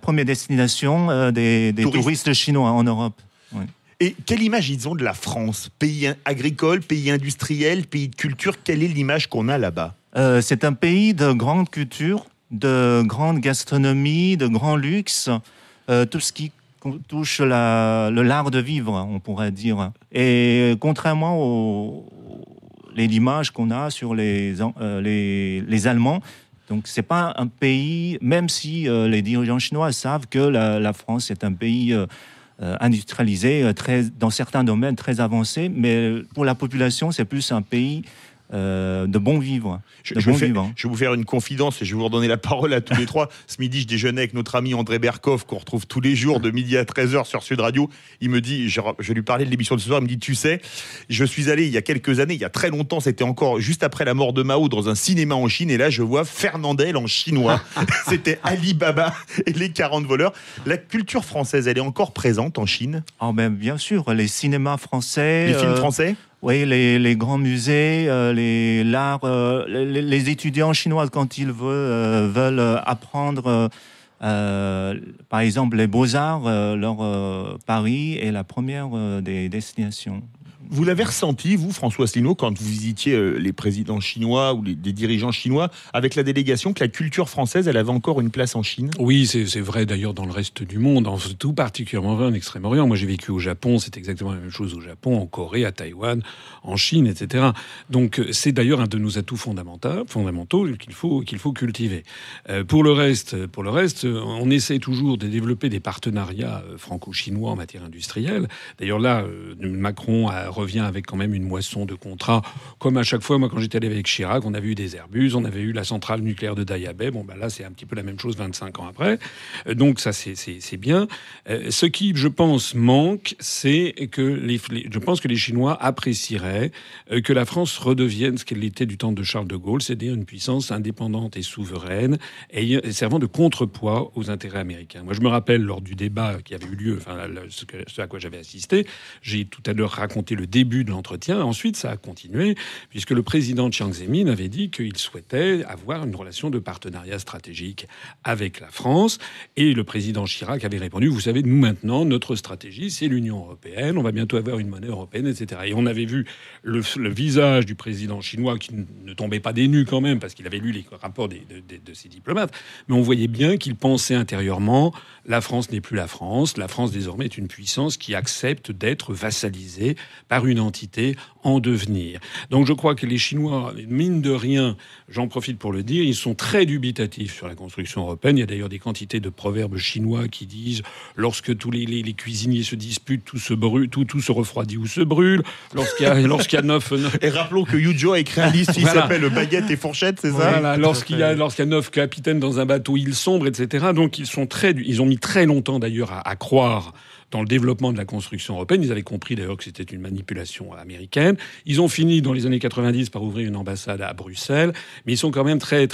première destination des touristes chinois en Europe. Oui. Et quelle image ils ont de la France? Pays agricole, pays industriel, pays de culture. Quelle est l'image qu'on a là-bas? C'est un pays de grande culture, de grande gastronomie, de grand luxe. Tout ce qui touche l'art de vivre, on pourrait dire. Et contrairement aux images qu'on a sur les Allemands, donc c'est pas un pays, même si les dirigeants chinois savent que la France est un pays industrialisé, dans certains domaines très avancé, mais pour la population, c'est plus un pays de bon vivre. Je vais vous faire une confidence et je vais vous redonner la parole à tous les trois. Ce midi, je déjeunais avec notre ami André Berkoff, qu'on retrouve tous les jours de midi à 13h sur Sud Radio. Il me dit, je lui parlais de l'émission de ce soir, il me dit, tu sais, je suis allé il y a quelques années, il y a très longtemps, c'était encore juste après la mort de Mao, dans un cinéma en Chine, et là je vois Fernandel en chinois. C'était Ali Baba et les 40 voleurs. La culture française, elle est encore présente en Chine? Bien sûr, les cinémas français... Les films français? Oui, les grands musées, l'art, les étudiants chinois, quand ils veulent apprendre, par exemple, les beaux-arts, Paris est la première des destinations. Vous l'avez ressenti, vous, François Asselineau, quand vous visitiez les présidents chinois ou des dirigeants chinois, avec la délégation, que la culture française, elle avait encore une place en Chine? Oui, c'est vrai d'ailleurs dans le reste du monde, tout particulièrement vrai en Extrême-Orient. Moi, j'ai vécu au Japon, c'est exactement la même chose au Japon, en Corée, à Taïwan, en Chine, etc. Donc, c'est d'ailleurs un de nos atouts fondamentaux qu'il faut cultiver. Pour le reste, on essaie toujours de développer des partenariats franco-chinois en matière industrielle. D'ailleurs, là, Macron a revient avec quand même une moisson de contrats. Comme à chaque fois, moi, quand j'étais allé avec Chirac, on avait eu des Airbus, on avait eu la centrale nucléaire de Daya-Bay. Bon, là, c'est un petit peu la même chose 25 ans après. Donc ça, c'est bien. Ce qui, je pense, manque, c'est que je pense que les Chinois apprécieraient que la France redevienne ce qu'elle était du temps de Charles de Gaulle, c'est-à-dire une puissance indépendante et souveraine, et servant de contrepoids aux intérêts américains. Moi, je me rappelle, lors du débat qui avait eu lieu, ce à quoi j'avais assisté, j'ai tout à l'heure raconté le début de l'entretien. Ensuite, ça a continué, puisque le président Chiang Zemin avait dit qu'il souhaitait avoir une relation de partenariat stratégique avec la France. Et le président Chirac avait répondu, vous savez, nous maintenant, notre stratégie, c'est l'Union européenne. On va bientôt avoir une monnaie européenne, etc. Et on avait vu le visage du président chinois qui ne tombait pas des nues quand même, parce qu'il avait lu les rapports de ses diplomates. Mais on voyait bien qu'il pensait intérieurement, la France n'est plus la France. La France, désormais, est une puissance qui accepte d'être vassalisée par une entité en devenir. Donc je crois que les Chinois, mine de rien, j'en profite pour le dire, ils sont très dubitatifs sur la construction européenne. Il y a d'ailleurs des quantités de proverbes chinois qui disent lorsque tous les cuisiniers se disputent, tout se refroidit ou se brûle. Lorsqu'il y a 9... Et rappelons que Yu Zhou a écrit un livre qui s'appelle Baguette et fourchette, c'est ça? Voilà, lorsqu'il y a 9 capitaines dans un bateau, il sombre, etc. Donc ils ont mis très longtemps d'ailleurs à croire dans le développement de la construction européenne. Ils avaient compris d'ailleurs que c'était une manipulation américaine. Ils ont fini dans les années 90 par ouvrir une ambassade à Bruxelles, mais ils sont quand même très...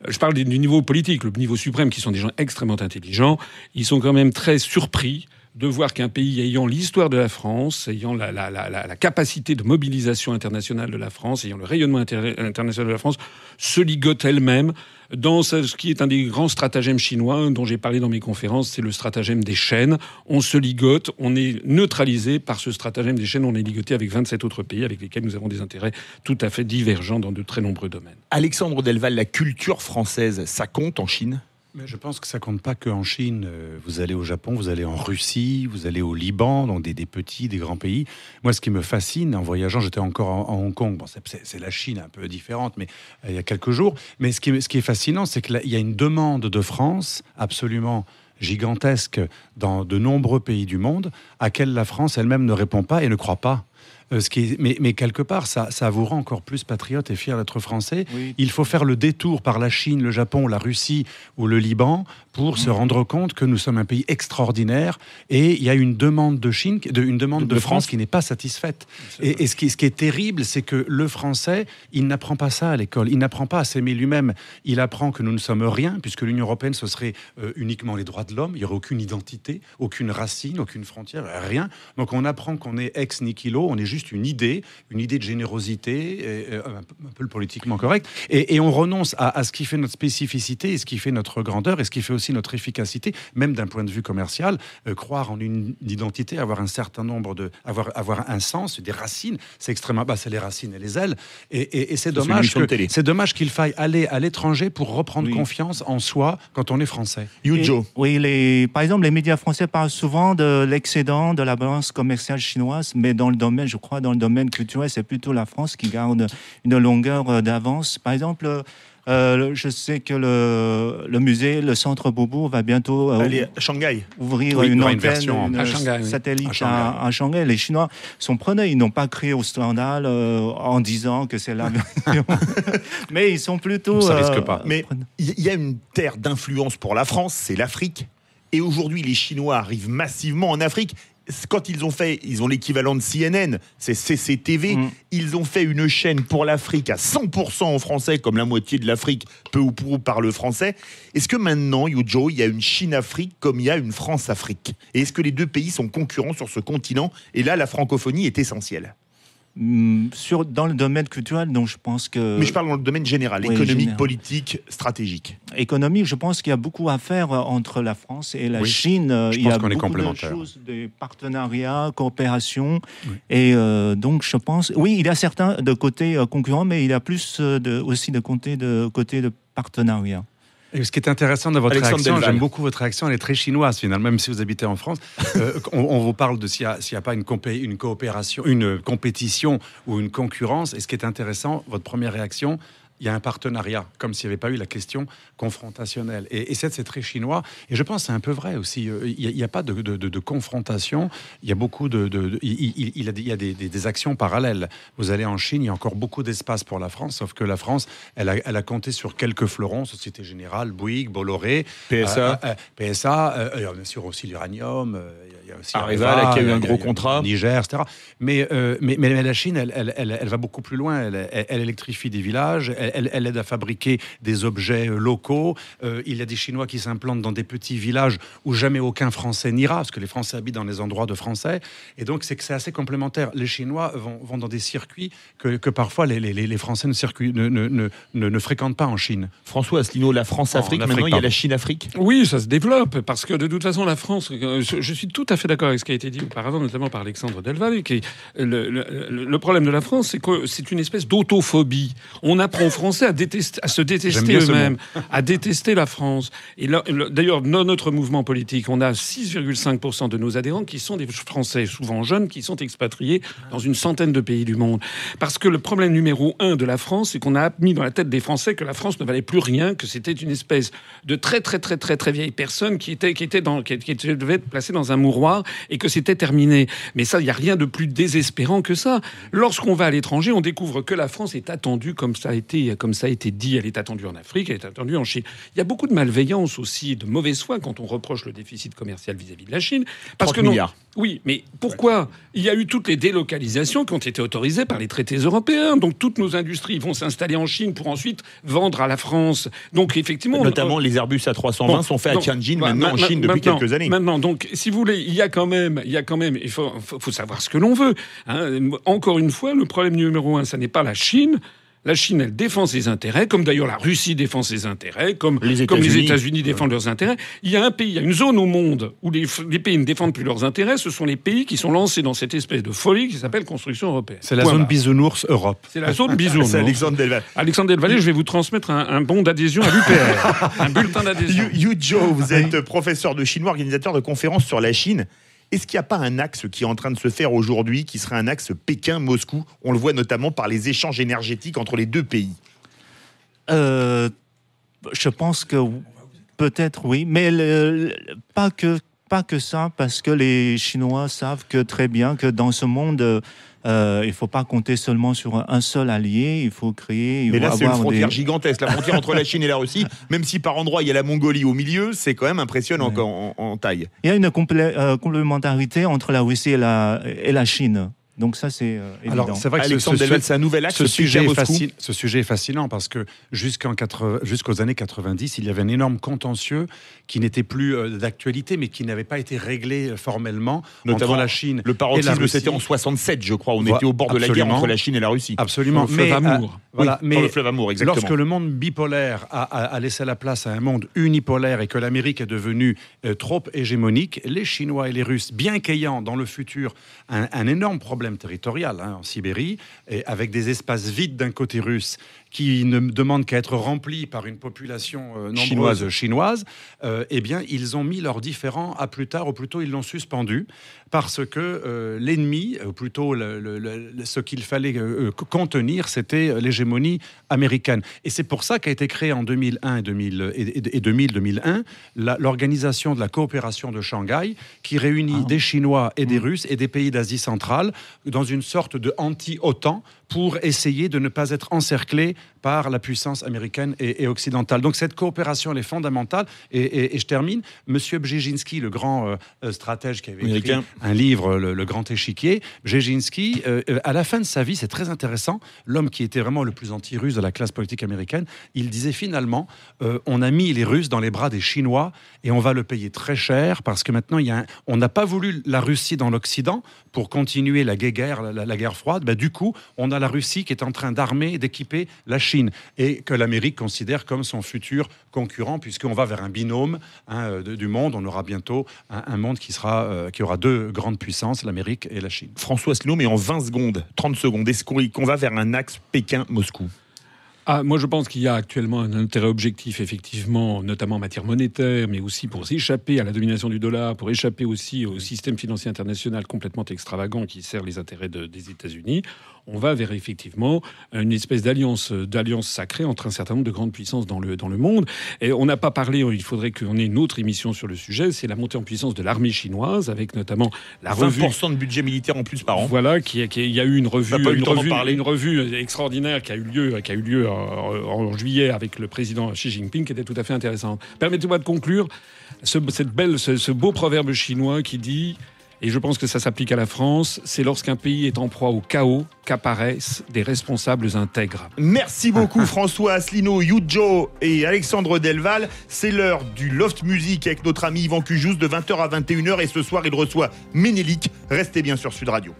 Je parle du niveau politique, le niveau suprême, qui sont des gens extrêmement intelligents. Ils sont quand même très surpris de voir qu'un pays ayant l'histoire de la France, ayant la capacité de mobilisation internationale de la France, ayant le rayonnement international de la France, se ligote elle-même dans ce qui est un des grands stratagèmes chinois dont j'ai parlé dans mes conférences, c'est le stratagème des chaînes. On se ligote, on est neutralisé par ce stratagème des chaînes, on est ligoté avec 27 autres pays avec lesquels nous avons des intérêts tout à fait divergents dans de très nombreux domaines. Alexandre Delval, la culture française, ça compte en Chine ? Mais je pense que ça compte pas qu'en Chine. Vous allez au Japon, vous allez en Russie, vous allez au Liban, donc des petits, des grands pays. Moi, ce qui me fascine en voyageant, j'étais encore en Hong Kong. Bon, c'est la Chine un peu différente, mais il y a quelques jours. Mais ce qui est fascinant, c'est qu'il y a une demande de France absolument gigantesque dans de nombreux pays du monde, à laquelle la France elle-même ne répond pas et ne croit pas. Mais quelque part, ça vous rend encore plus patriote et fier d'être français. Oui. Il faut faire le détour par la Chine, le Japon, la Russie ou le Liban pour se rendre compte que nous sommes un pays extraordinaire et il y a une demande de France qui n'est pas satisfaite. Et ce qui est terrible, c'est que le français, il n'apprend pas ça à l'école. Il n'apprend pas à s'aimer lui-même. Il apprend que nous ne sommes rien, puisque l'Union européenne, ce serait uniquement les droits de l'homme. Il n'y aurait aucune identité, aucune racine, aucune frontière, rien. Donc on apprend qu'on est ex nihilo, on est juste une idée de générosité, un peu le politiquement correct, et on renonce à ce qui fait notre spécificité, et ce qui fait notre grandeur, et ce qui fait aussi notre efficacité, même d'un point de vue commercial. Croire en une identité, avoir un certain nombre avoir un sens, des racines, c'est extrêmement... c'est les racines et les ailes, et c'est dommage qu'il faille aller à l'étranger pour reprendre confiance en soi quand on est français. Yu Zhou. Oui, par exemple, les médias français parlent souvent de l'excédent de la balance commerciale chinoise, mais dans le domaine, je crois, dans le domaine culturel, c'est plutôt la France qui garde une longueur d'avance. Par exemple, je sais que le musée, le centre Beaubourg va bientôt ouvrir une antenne, satellite à Shanghai. Les Chinois sont preneurs, ils n'ont pas crié au scandale en disant que c'est la version. Mais ils sont plutôt... Ça risque pas. Mais il y a une terre d'influence pour la France, c'est l'Afrique. Et aujourd'hui, les Chinois arrivent massivement en Afrique. Quand ils ont l'équivalent de CNN, c'est CCTV, ils ont fait une chaîne pour l'Afrique à 100% en français, comme la moitié de l'Afrique peu ou prou parle français. Est-ce que maintenant, Yu Zhou, il y a une Chine-Afrique comme il y a une France-Afrique? Et est-ce que les deux pays sont concurrents sur ce continent? Et là, la francophonie est essentielle. Dans le domaine culturel, donc je pense que... Mais je parle dans le domaine général, économique, politique, stratégique. Économique, je pense qu'il y a beaucoup à faire entre la France et la Chine. Je pense qu'on est complémentaires. Il y a beaucoup de choses, des partenariats, coopération. Et donc je pense... Oui, il y a certains de côté concurrents, mais il y a plus aussi de côté de partenariat. Et ce qui est intéressant dans votre réaction, j'aime beaucoup votre réaction, elle est très chinoise finalement, même si vous habitez en France. On vous parle de s'il n'y a pas une coopération, une compétition ou une concurrence. Et ce qui est intéressant, votre première réaction, il y a un partenariat, comme s'il n'y avait pas eu la question confrontationnelle. Et ça, c'est très chinois. Et je pense que c'est un peu vrai aussi. Il n'y a pas de confrontation. Il y a beaucoup il y a des actions parallèles. Vous allez en Chine, il y a encore beaucoup d'espace pour la France, sauf que la France, elle a compté sur quelques fleurons, Société Générale, Bouygues, Bolloré, PSA, bien sûr aussi l'uranium, il y a aussi Areva, qui a eu un gros contrat, Niger, etc. Mais la Chine, elle va beaucoup plus loin. Elle électrifie des villages, elle aide à fabriquer des objets locaux. Il y a des Chinois qui s'implantent dans des petits villages où jamais aucun Français n'ira, parce que les Français habitent dans les endroits de Français. Et donc, c'est assez complémentaire. Les Chinois vont dans des circuits que parfois les Français ne fréquentent pas en Chine. François Asselineau, la France-Afrique, maintenant il y a la Chine-Afrique. Oui, ça se développe, parce que de toute façon, la France, je suis tout à fait d'accord avec ce qui a été dit auparavant, notamment par Alexandre Delvalle, le problème de la France, c'est que c'est une espèce d'autophobie. On apprend aux Français à se détester eux-mêmes, à détester la France. Et là, d'ailleurs, dans notre mouvement politique, on a 6,5% de nos adhérents qui sont des Français, souvent jeunes, qui sont expatriés dans une centaine de pays du monde. Parce que le problème numéro 1 de la France, c'est qu'on a mis dans la tête des Français que la France ne valait plus rien, que c'était une espèce de très vieille personne qui devait être placée dans un mouroir et que c'était terminé. Mais ça, il n'y a rien de plus désespérant que ça. Lorsqu'on va à l'étranger, on découvre que la France est attendue comme ça a été dit. Elle est attendue en Afrique, elle est attendue en Chine. Il y a beaucoup de malveillance aussi, de mauvaise foi quand on reproche le déficit commercial vis-à-vis de la Chine. Parce 30 que milliards. Oui, mais pourquoi ? Il y a eu toutes les délocalisations qui ont été autorisées par les traités européens. Donc toutes nos industries vont s'installer en Chine pour ensuite vendre à la France. Donc effectivement... Notamment les Airbus A320 sont faits à Tianjin, maintenant en Chine depuis quelques années. Maintenant, donc si vous voulez, il y a quand même, il faut savoir ce que l'on veut. Encore une fois, le problème numéro 1, ça n'est pas la Chine. La Chine, elle défend ses intérêts, comme d'ailleurs la Russie défend ses intérêts, comme les États-Unis défendent leurs intérêts. Il y a une zone au monde où les pays ne défendent plus leurs intérêts. Ce sont les pays qui sont lancés dans cette espèce de folie qui s'appelle construction européenne. C'est la zone bisounours Europe. C'est la zone bisounours. C'est Alexandre Delvalle. Alexandre Delvalle, je vais vous transmettre un bon d'adhésion à l'UPR, un bulletin d'adhésion. Yu Zhou, vous êtes professeur de chinois, organisateur de conférences sur la Chine. Est-ce qu'il n'y a pas un axe qui est en train de se faire aujourd'hui, qui serait un axe Pékin-Moscou ? On le voit notamment par les échanges énergétiques entre les deux pays. Je pense que peut-être oui, mais pas que ça, parce que les Chinois savent que très bien que dans ce monde, il ne faut pas compter seulement sur un seul allié, il faut créer... Mais là, c'est une frontière gigantesque, la frontière entre la Chine et la Russie, même si par endroits, il y a la Mongolie au milieu, c'est quand même impressionnant en taille. Il y a une complémentarité entre la Russie et la Chine. Donc ça, c'est évident. Alors, c'est vrai que Alexandre Delvalle, c'est un nouvel axe. Ce sujet est fascinant parce que jusqu'aux années 90, il y avait un énorme contentieux qui n'était plus d'actualité, mais qui n'avait pas été réglé formellement, notamment entre la Chine le paroxysme, c'était en 67, je crois. On était au bord de la guerre entre la Chine et la Russie. Sur le fleuve Amour. Sur le fleuve Amour, exactement. Lorsque le monde bipolaire a laissé la place à un monde unipolaire et que l'Amérique est devenue trop hégémonique, les Chinois et les Russes, bien qu'ayant dans le futur un énorme problème territorial en Sibérie, et avec des espaces vides d'un côté russe qui ne demandent qu'à être remplis par une population nombreuse chinoise, eh bien, ils ont mis leurs différends à plus tard, ou plutôt ils l'ont suspendu, parce que l'ennemi, ou plutôt ce qu'il fallait contenir, c'était l'hégémonie américaine. Et c'est pour ça qu'a été créée en 2001 et 2001 l'organisation de la coopération de Shanghai, qui réunit des Chinois et des Russes et des pays d'Asie centrale dans une sorte de anti-OTAN pour essayer de ne pas être encerclé par la puissance américaine et occidentale. Donc cette coopération, elle est fondamentale. Et je termine. Monsieur Brzezinski, le grand stratège qui avait écrit un livre, le Grand Échiquier, Brzezinski, à la fin de sa vie, c'est très intéressant, l'homme qui était vraiment le plus anti-russe de la classe politique américaine, il disait finalement, on a mis les Russes dans les bras des Chinois et on va le payer très cher parce que maintenant, on n'a pas voulu la Russie dans l'Occident pour continuer la guerre froide. Du coup, on a la Russie qui est en train d'armer, d'équiper la Chine et que l'Amérique considère comme son futur concurrent puisqu'on va vers un binôme du monde. On aura bientôt un monde qui aura deux grandes puissances, l'Amérique et la Chine. François Asselineau, mais en 20 secondes, 30 secondes, est-ce qu'on va vers un axe Pékin-Moscou ? Moi, je pense qu'il y a actuellement un intérêt objectif, effectivement, notamment en matière monétaire, mais aussi pour échapper à la domination du dollar, pour échapper aussi au système financier international complètement extravagant qui sert les intérêts des États-Unis. on va vers effectivement une espèce d'alliance sacrée entre un certain nombre de grandes puissances dans le monde. Et on n'a pas parlé, il faudrait qu'on ait une autre émission sur le sujet, c'est la montée en puissance de l'armée chinoise, avec notamment la revue... 20% de budget militaire en plus par an. Voilà, il y a eu une revue extraordinaire qui a eu lieu en juillet avec le président Xi Jinping, qui était tout à fait intéressante. Permettez-moi de conclure ce beau proverbe chinois qui dit, et je pense que ça s'applique à la France, c'est lorsqu'un pays est en proie au chaos qu'apparaissent des responsables intègres. Merci beaucoup François Asselineau, Yu Zhou et Alexandre Delval. C'est l'heure du Loft Music avec notre ami Yvan Cujous de 20h à 21h et ce soir il reçoit Ménélique. Restez bien sur Sud Radio.